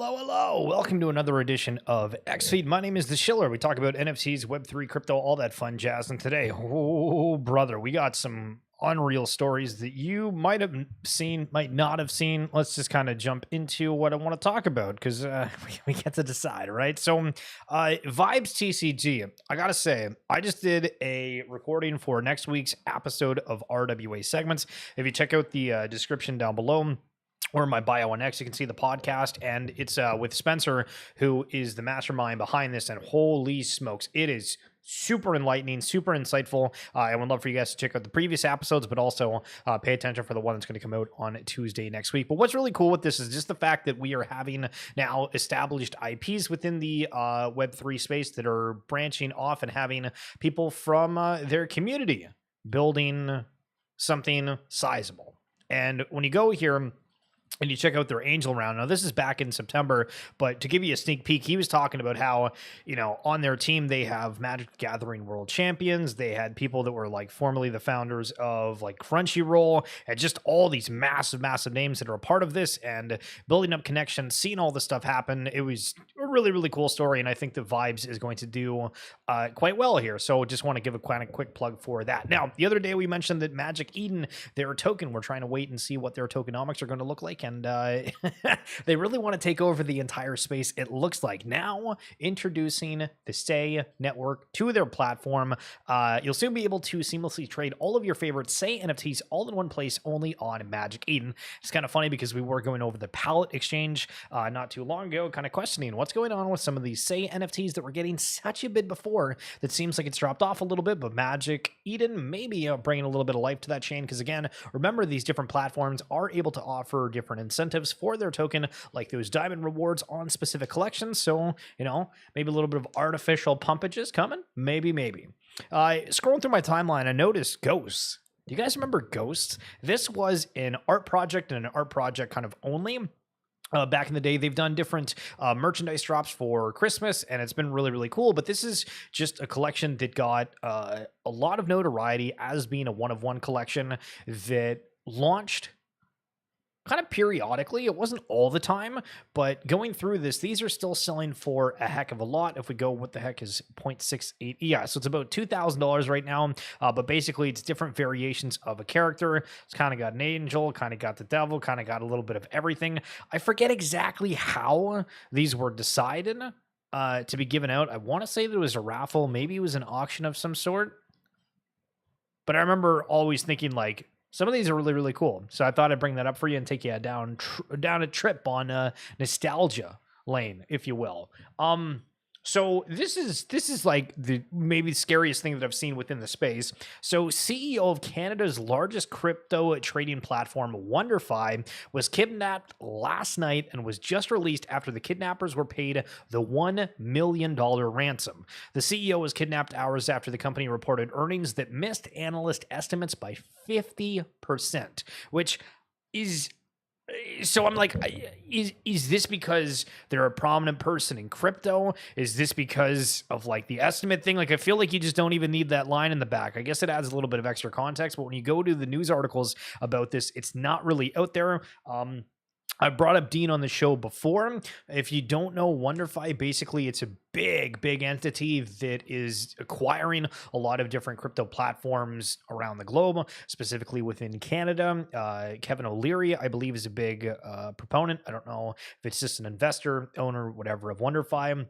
Hello. Welcome to another edition of XFeed. My name is The Schiller. We talk about NFTs, Web3, crypto, all that fun jazz. And today, oh, brother, we got some unreal stories that you might have seen, might not have seen. Let's just kind of jump into what I want to talk about because we get to decide, right? So, Vibes TCG, I got to say, I just did a recording for next week's episode of RWA segments. If you check out the description down below, or my bio on X, you can see the podcast, and it's with Spencer, who is the mastermind behind this, and holy smokes, it is super enlightening, super insightful. I would love for you guys to check out the previous episodes, but also pay attention for the one that's going to come out on Tuesday next week. But what's really cool with this is just the fact that we are having now established IPs within the Web3 space that are branching off and having people from their community building something sizable. And when you go here and you check out their angel round. Now, this is back in September, but to give you a sneak peek, he was talking about how, on their team, they have Magic the Gathering World Champions. They had people that were like formerly the founders of like Crunchyroll, and just all these massive names that are a part of this and building up connections, seeing all this stuff happen. It was a really cool story, and I think the Vibes is going to do quite well here. So just want to give a quick plug for that. Now, the other day we mentioned that Magic Eden, their token, we're trying to wait and see what their tokenomics are going to look like. And they really want to take over the entire space, it looks like. Now, introducing the Say network to their platform. You'll soon be able to seamlessly trade all of your favorite Say NFTs all in one place, only on Magic Eden. It's kind of funny because we were going over the Palette exchange not too long ago, kind of questioning what's going on with some of these Say NFTs that were getting such a bid before that seems like it's dropped off a little bit, but Magic Eden maybe bringing a little bit of life to that chain, because again, remember, these different platforms are able to offer different incentives for their token, like those diamond rewards on specific collections. So, maybe a little bit of artificial pumpages coming. Maybe. Scrolling through my timeline, I noticed Ghosts. Do you guys remember Ghosts? This was an art project, and an art project kind of only. Back in the day, they've done different merchandise drops for Christmas, and it's been really cool. But this is just a collection that got a lot of notoriety as being a one-of-one collection that launched kind of periodically. It wasn't all the time, but going through this, these are still selling for a heck of a lot. If we go, what the heck is 0.68? Yeah, so it's about $2,000 right now. But basically, it's different variations of a character. It's kind of got an angel, kind of got the devil, kind of got a little bit of everything. I forget exactly how these were decided to be given out. I want to say that it was a raffle. Maybe it was an auction of some sort. But I remember always thinking, like, some of these are really cool. So I thought I'd bring that up for you and take you down a trip on nostalgia lane, if you will. So this is like the maybe scariest thing that I've seen within the space. So CEO of Canada's largest crypto trading platform, WonderFi, was kidnapped last night and was just released after the kidnappers were paid the $1 million ransom. The CEO was kidnapped hours after the company reported earnings that missed analyst estimates by 50%, which is... So I'm like, is this because they're a prominent person in crypto? Is this because of like the estimate thing? Like, I feel like you just don't even need that line in the back. I guess it adds a little bit of extra context, but when you go to the news articles about this, it's not really out there. I brought up Dean on the show before. If you don't know WonderFi, basically it's a big entity that is acquiring a lot of different crypto platforms around the globe, specifically within Canada. Kevin O'Leary, I believe, is a big proponent. I don't know if it's just an investor, owner, whatever, of WonderFi.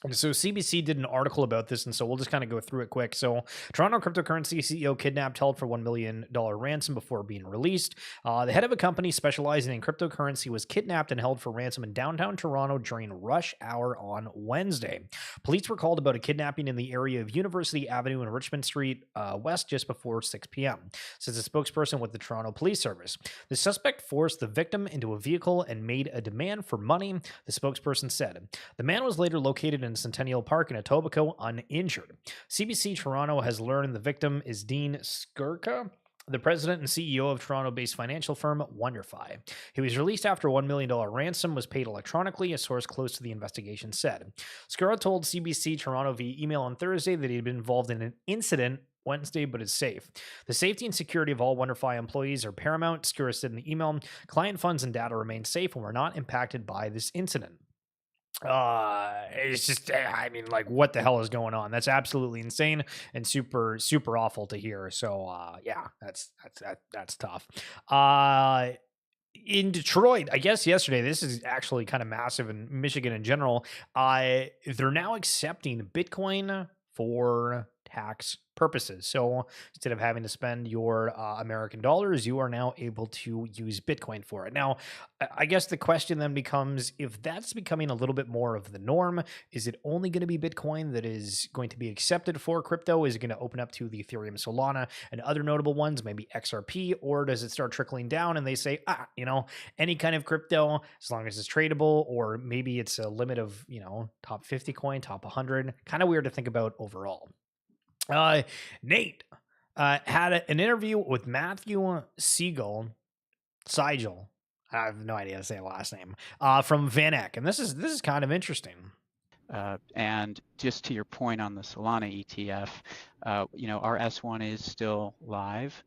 And so CBC did an article about this, and so we'll just kind of go through it quick. So Toronto cryptocurrency CEO kidnapped, held for $1 million ransom before being released. The head of a company specializing in cryptocurrency was kidnapped and held for ransom in downtown Toronto during rush hour on Wednesday. Police were called about a kidnapping in the area of University Avenue and Richmond Street West just before 6 p.m., says a spokesperson with the Toronto Police Service. The suspect forced the victim into a vehicle and made a demand for money, the spokesperson said. The man was later located in Centennial Park in Etobicoke uninjured. CBC Toronto has learned the victim is Dean Skirka, the president and CEO of Toronto-based financial firm WonderFi. He was released after a $1 million ransom was paid electronically, a source close to the investigation said. Skirka told CBC Toronto via email on Thursday that he had been involved in an incident Wednesday, but it's safe. The safety and security of all WonderFi employees are paramount. Skura said in the email. Client funds and data remain safe and we're not impacted by this incident. It's just, I mean, like, what the hell is going on? That's absolutely insane and super, super awful to hear. So, yeah, that's tough. In Detroit, I guess yesterday, this is actually kind of massive in Michigan in general. They're now accepting Bitcoin for tax purposes. So instead of having to spend your American dollars, you are now able to use Bitcoin for it. Now, I guess the question then becomes, if that's becoming a little bit more of the norm, is it only going to be Bitcoin that is going to be accepted for crypto? Is it going to open up to the Ethereum, Solana, and other notable ones, maybe XRP, or does it start trickling down and they say, any kind of crypto, as long as it's tradable, or maybe it's a limit of, top 50 coin, top 100? Kind of weird to think about overall. Nate had an interview with Matthew Sigel. I have no idea how to say the last name. From Van Eck, and this is kind of interesting. And just to your point on the Solana ETF, our S1 is still live.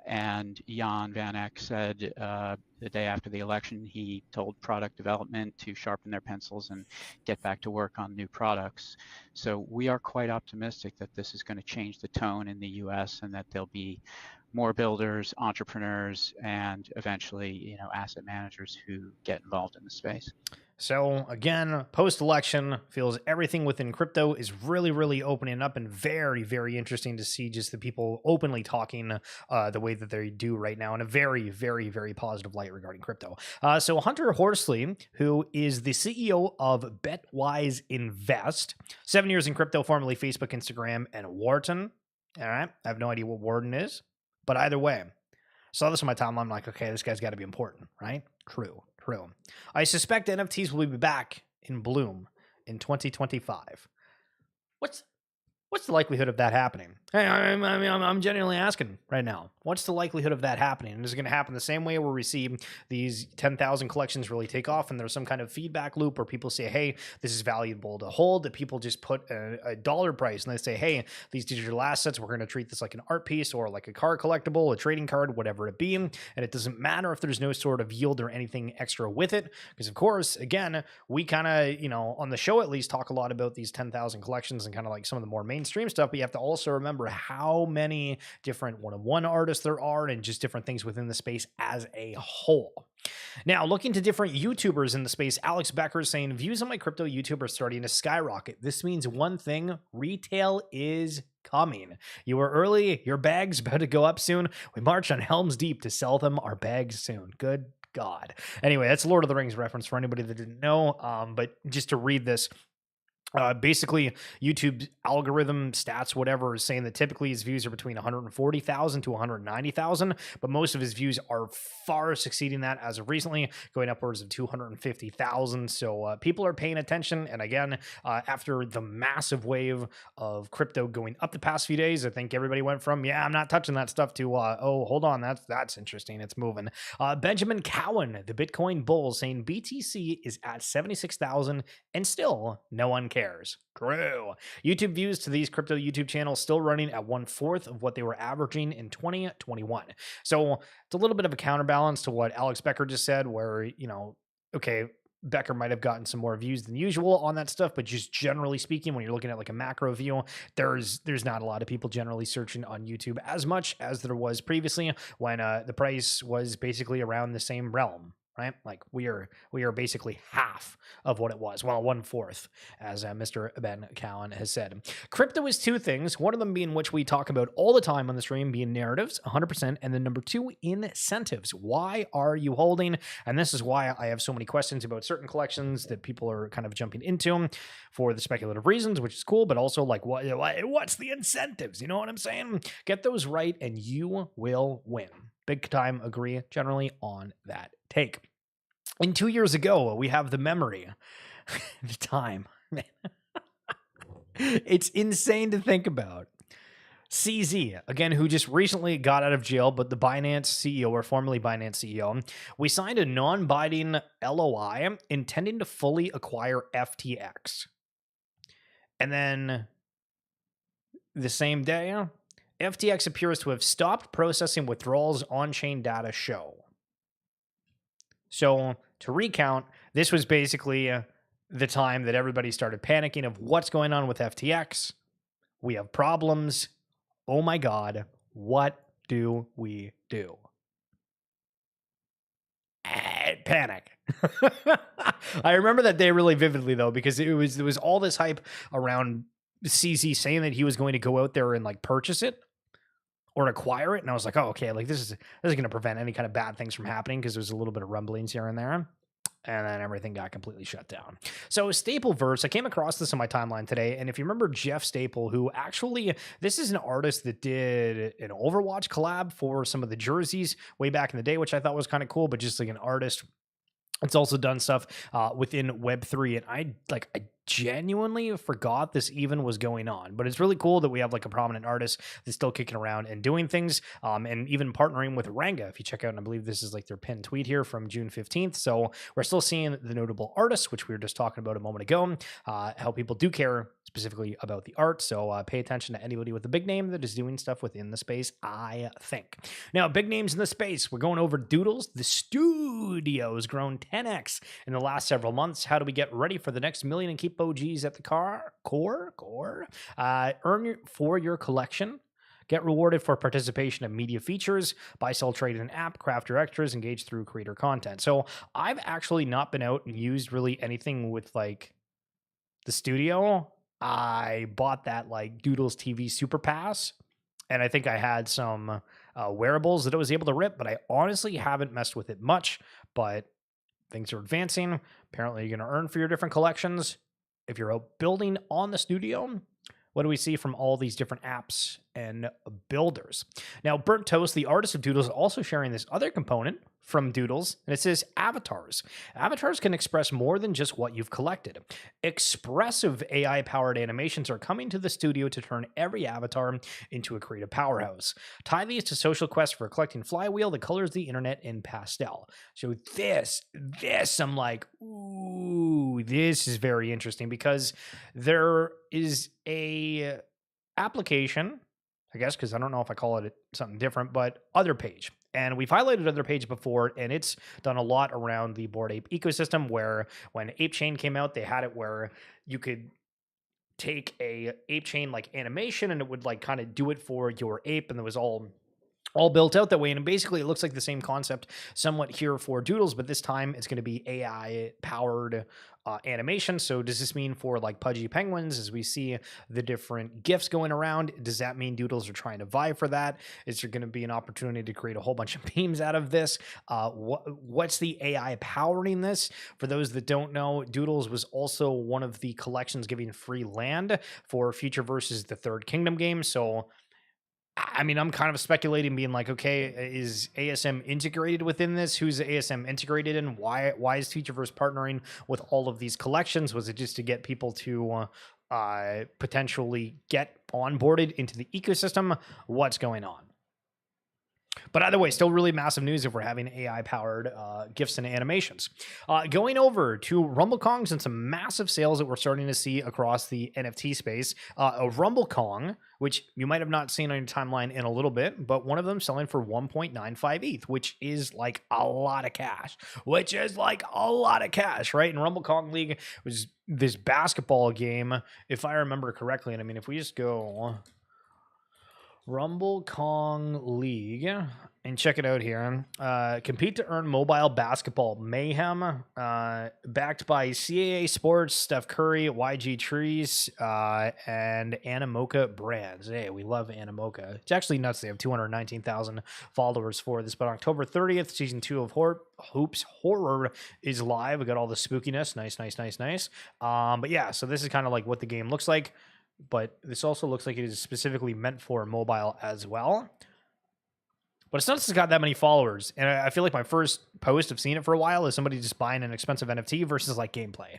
And Jan Van Eck said the day after the election, he told product development to sharpen their pencils and get back to work on new products. So we are quite optimistic that this is going to change the tone in the US and that there'll be more builders, entrepreneurs, and eventually, asset managers who get involved in the space. So again, post-election, feels everything within crypto is really, really opening up, and very, very interesting to see just the people openly talking the way that they do right now in a very, very, very positive light regarding crypto. So Hunter Horsley, who is the CEO of Betwise Invest, 7 years in crypto, formerly Facebook, Instagram, and Wharton. All right, I have no idea what Wharton is, but either way, saw this on my timeline. I'm like, okay, this guy's got to be important, right? True. I suspect NFTs will be back in bloom in 2025. What's the likelihood of that happening? Hey, I'm genuinely asking right now. What's the likelihood of that happening? And is it going to happen the same way where we see these 10,000 collections really take off and there's some kind of feedback loop where people say, hey, this is valuable to hold, that people just put a dollar price and they say, hey, these digital assets, we're going to treat this like an art piece or like a car collectible, a trading card, whatever it be. And it doesn't matter if there's no sort of yield or anything extra with it. Because, of course, again, we kind of, on the show at least talk a lot about these 10,000 collections and kind of like some of the more mainstream stuff, but you have to also remember how many different one-of-one artists there are and just different things within the space as a whole. Now, looking to different YouTubers in the space, Alex Becker is saying, views on my crypto YouTube are starting to skyrocket. This means one thing, retail is coming. You were early, your bag's about to go up soon. We march on Helm's Deep to sell them our bags soon. Good God. Anyway, that's Lord of the Rings reference for anybody that didn't know, but just to read this, basically, YouTube algorithm stats, whatever, is saying that typically his views are between 140,000 to 190,000, but most of his views are far succeeding that as of recently, going upwards of 250,000. So people are paying attention. And again, after the massive wave of crypto going up the past few days, I think everybody went from, I'm not touching that stuff to, oh, hold on, that's interesting. It's moving. Benjamin Cowan, the Bitcoin bull, saying BTC is at 76,000 and still no one cares. True. YouTube views to these crypto YouTube channels still running at 1/4 of what they were averaging in 2021. So it's a little bit of a counterbalance to what Alex Becker just said, where, okay, Becker might have gotten some more views than usual on that stuff, but just generally speaking, when you're looking at like a macro view, there's not a lot of people generally searching on YouTube as much as there was previously when the price was basically around the same realm. Right? Like we are basically half of what it was. Well, 1/4, as Mr. Ben Cowan has said. Crypto is two things. One of them being which we talk about all the time on the stream, being narratives, 100%. And then number two, incentives. Why are you holding? And this is why I have so many questions about certain collections that people are kind of jumping into for the speculative reasons, which is cool, but also like, what's the incentives? You know what I'm saying? Get those right and you will win. Big time agree generally on that take. And 2 years ago, we have the memory, the time. It's insane to think about. CZ, again, who just recently got out of jail, but the Binance CEO, or formerly Binance CEO, we signed a non-binding LOI intending to fully acquire FTX. And then the same day, FTX appears to have stopped processing withdrawals on-chain data show. So to recount, this was basically the time that everybody started panicking of what's going on with FTX. We have problems. Oh my God, what do we do? Panic. I remember that day really vividly though, because there was all this hype around CZ saying that he was going to go out there and like purchase it or acquire it, and I was like, oh, okay, like this is going to prevent any kind of bad things from happening, because there's a little bit of rumblings here and there. And then everything got completely shut down. So Stapleverse, I came across this on my timeline today. And if you remember Jeff Staple, who actually, this is an artist that did an Overwatch collab for some of the jerseys way back in the day, which I thought was kind of cool, but just like an artist. It's also done stuff within Web3, and I genuinely forgot this even was going on. But it's really cool that we have like a prominent artist that's still kicking around and doing things, and even partnering with Ranga. If you check out, and I believe this is like their pinned tweet here from June 15th. So we're still seeing the notable artists, which we were just talking about a moment ago, how people do care specifically about the art. So pay attention to anybody with a big name that is doing stuff within the space, I think. Now, big names in the space, we're going over Doodles. The studio's grown 10x in the last several months. How do we get ready for the next million and keep OGs at the core? Earn for your collection. Get rewarded for participation in media features, buy, sell, trade in an app, craft your extras, engage through creator content. So I've actually not been out and used really anything with like the studio. I bought that like Doodles TV Super Pass, and I think I had some wearables that I was able to rip, but I honestly haven't messed with it much. But things are advancing. Apparently, you're going to earn for your different collections. If you're out building on the studio, what do we see from all these different apps and builders? Now, Burnt Toast, the artist of Doodles, is also sharing this other component from Doodles, and it says avatars. Avatars can express more than just what you've collected. Expressive AI-powered animations are coming to the studio to turn every avatar into a creative powerhouse. Tie these to social quests for a collecting flywheel that colors the internet in pastel. So this, I'm like, ooh, this is very interesting, because there is a application, I guess, because I don't know if I call it something different, but Other Page. And we've highlighted Other Page before, and it's done a lot around the Bored Ape ecosystem, where when Ape Chain came out, they had it where you could take a Ape Chain like animation and it would like kind of do it for your ape, and it was all built out that way. And basically it looks like the same concept somewhat here for Doodles, but this time it's going to be AI powered animation. So does this mean for like Pudgy Penguins, as we see the different GIFs going around, does that mean Doodles are trying to vie for that? Is there going to be an opportunity to create a whole bunch of memes out of this? What's the AI powering this? For those that don't know, Doodles was also one of the collections giving free land for Future versus the Third Kingdom game. So I mean, I'm kind of speculating, being like, okay, is ASM integrated within this? Who's ASM integrated in? Why is Futureverse partnering with all of these collections? Was it just to get people to potentially get onboarded into the ecosystem? What's going on? But either way, still really massive news if we're having AI-powered GIFs and animations. Going over to RumbleKongs and some massive sales that we're starting to see across the NFT space. A RumbleKong, which you might have not seen on your timeline in a little bit, but one of them selling for 1.95 ETH, which is like a lot of cash. Right? And RumbleKong League was this basketball game, if I remember correctly. And I mean, if we just go RumbleKong League and check it out here. Compete to earn mobile basketball mayhem. Backed by CAA Sports, Steph Curry, YG Trees, and Animoca Brands. Hey, we love Animoca. It's actually nuts. They have 219,000 followers for this. But October 30th, season 2 of Hoops Horror is live. We got all the spookiness. Nice. But yeah, so this is kind of like what the game looks like. But this also looks like it is specifically meant for mobile as well. But it's not just got that many followers. And I feel like my first post of seeing it for a while is somebody just buying an expensive NFT versus like gameplay.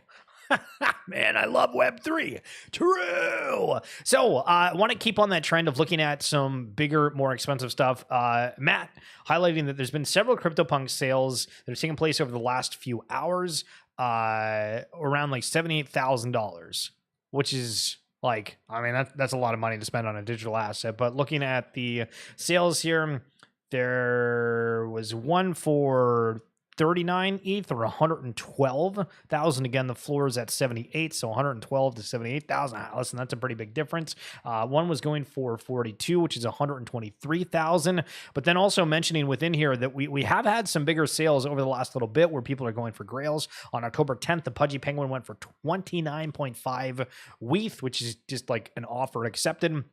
Man, I love Web3. True. So I want to keep on that trend of looking at some bigger, more expensive stuff. Matt highlighting that there's been several CryptoPunk sales that have taken place over the last few hours, around like $78,000, which is Like, I mean, that's a lot of money to spend on a digital asset. But looking at the sales here, there was one for 39 ETH or 112,000. Again, the floor is at 78, so 112 to 78,000. Listen, that's a pretty big difference. One was going for 42, which is 123,000. But then also mentioning within here that we have had some bigger sales over the last little bit where people are going for grails. On October 10th, the Pudgy Penguin went for 29.5 WETH, which is just like an offer accepted.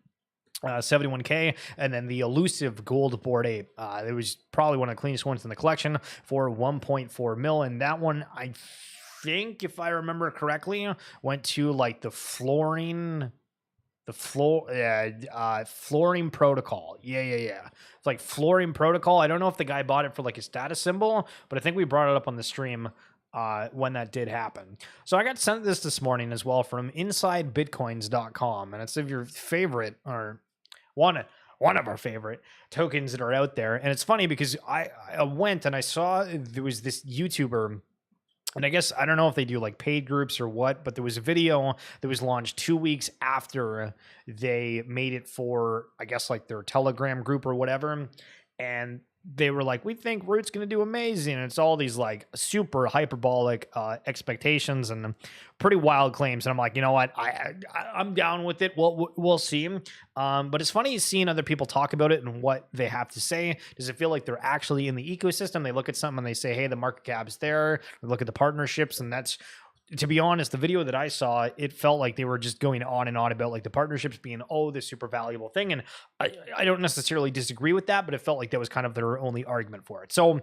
71K, and then the elusive gold Bored Ape. It was probably one of the cleanest ones in the collection for 1.4 mil, and that one, I think, if I remember correctly, went to like the flooring protocol. Yeah. It's like flooring protocol. I don't know if the guy bought it for like a status symbol, but I think we brought it up on the stream when that did happen. So I got sent this morning as well from InsideBitcoins.com, and it's of your favorite, or one of our favorite tokens that are out there. And it's funny because I went and I saw there was this YouTuber, and I guess I don't know if they do like paid groups or what, but there was a video that was launched 2 weeks after they made it for, I guess, like their Telegram group or whatever. And they were like, we think Root's going to do amazing. And it's all these like super hyperbolic expectations and pretty wild claims. And I'm like, you know what? I'm down with it. We'll see. But it's funny seeing other people talk about it and what they have to say. Does it feel like they're actually in the ecosystem? They look at something and they say, hey, the market cap's there. They look at the partnerships, and that's, to be honest, the video that I saw, it felt like they were just going on and on about like the partnerships being, this super valuable thing. And I don't necessarily disagree with that, but it felt like that was kind of their only argument for it. So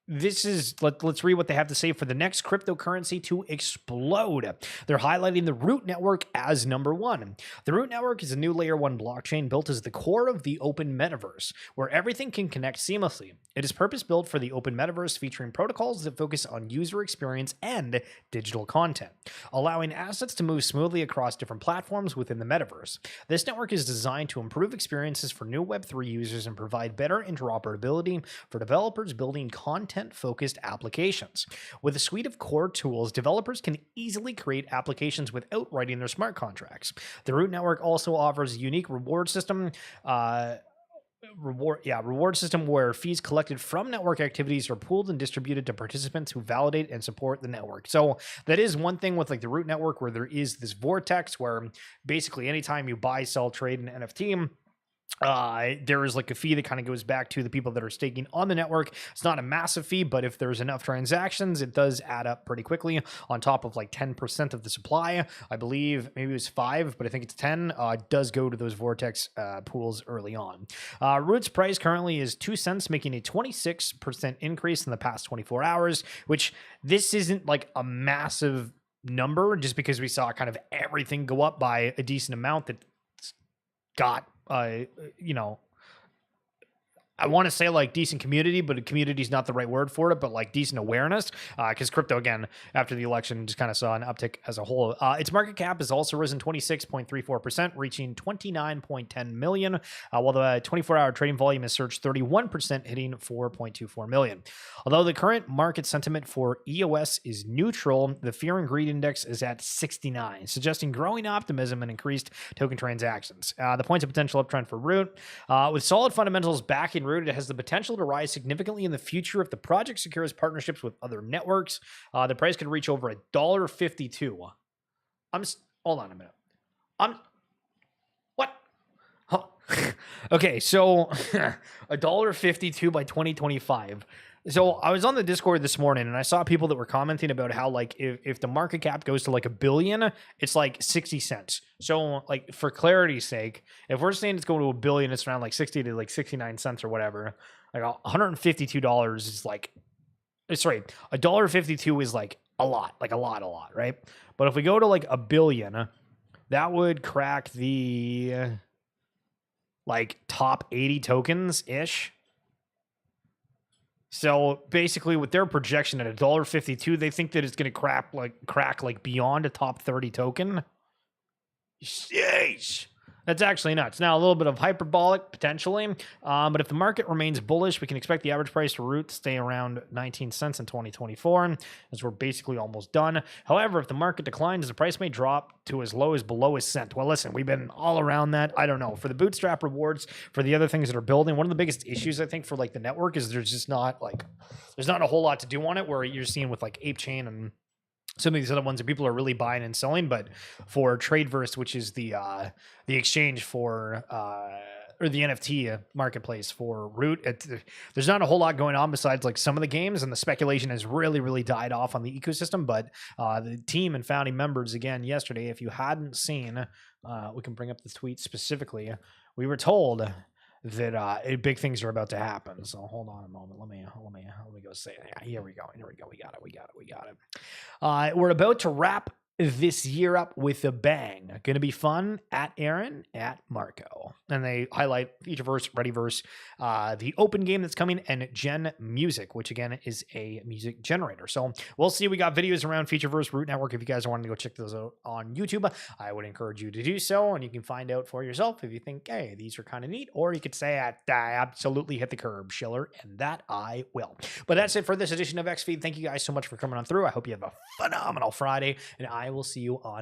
this is, let's read what they have to say for the next cryptocurrency to explode. They're highlighting the Root network as number one. The Root network is a new layer 1 blockchain built as the core of the open metaverse, where everything can connect seamlessly. It is purpose-built for the open metaverse, featuring protocols that focus on user experience and digital content, allowing assets to move smoothly across different platforms within the metaverse. This network is designed to improve experiences for new Web3 users and provide better interoperability for developers building content-focused applications. With a suite of core tools, developers can easily create applications without writing their smart contracts. The Root network also offers a unique reward system where fees collected from network activities are pooled and distributed to participants who validate and support the network. So that is one thing with like the Root network, where there is this vortex where basically anytime you buy, sell, trade an NFT, there is like a fee that kind of goes back to the people that are staking on the network. It's not a massive fee, but if there's enough transactions, it does add up pretty quickly on top of like 10% of the supply. I believe maybe it was 5, but I think it's 10. It does go to those vortex pools early on. Root's price currently is 2 cents, making a 26% increase in the past 24 hours, which this isn't like a massive number just because we saw kind of everything go up by a decent amount that got I want to say like decent community, but community is not the right word for it, but like decent awareness, because crypto, again, after the election, just kind of saw an uptick as a whole. Its market cap has also risen 26.34%, reaching 29.10 million, while the 24-hour trading volume has surged 31%, hitting 4.24 million. Although the current market sentiment for EOS is neutral, the fear and greed index is at 69, suggesting growing optimism and increased token transactions. The points of potential uptrend for Root, with solid fundamentals backing Root, it has the potential to rise significantly in the future if the project secures partnerships with other networks. The price could reach over $1.52. Hold on a minute. What? Huh. Okay, so $1.52 by 2025. So I was on the Discord this morning and I saw people that were commenting about how like if the market cap goes to like $1 billion, it's like 60 cents. So like for clarity's sake, if we're saying it's going to $1 billion, it's around like 60 to like 69 cents or whatever. Like $152 is like, sorry, $1.52 is like a lot, right? But if we go to like $1 billion, that would crack the like top 80 tokens ish. So basically, with their projection at $1.52, they think that it's going to crack like beyond a top 30 token. Sheesh. That's actually nuts. Now, a little bit of hyperbolic potentially, but if the market remains bullish, we can expect the average price for Root to stay around 19 cents in 2024, as we're basically almost done. However, if the market declines, the price may drop to as low as below a cent. Well, listen, we've been all around that. I don't know. For the bootstrap rewards, for the other things that are building, one of the biggest issues I think for like the network is there's not a whole lot to do on it, where you're seeing with like Ape Chain and some of these other ones that people are really buying and selling. But for Tradeverse, which is the exchange for or the NFT marketplace for Root, there's not a whole lot going on besides like some of the games, and the speculation has really died off on the ecosystem. But the team and founding members, again, yesterday, if you hadn't seen, we can bring up the tweet specifically. We were told that big things are about to happen. So hold on a moment. Let me go say it. Yeah, here we go. We got it. We're about to wrap this year up with a bang. Going to be fun at Aaron, at Marco. And they highlight Featureverse, Readyverse, the open game that's coming, and Gen Music, which again is a music generator. So we'll see. We got videos around Featureverse, Root Network. If you guys are wanting to go check those out on YouTube, I would encourage you to do so. And you can find out for yourself if you think, hey, these are kind of neat. Or you could say, I absolutely hit the curb, Schiller. And that I will. But that's it for this edition of XFeed. Thank you guys so much for coming on through. I hope you have a phenomenal Friday. And I will see you on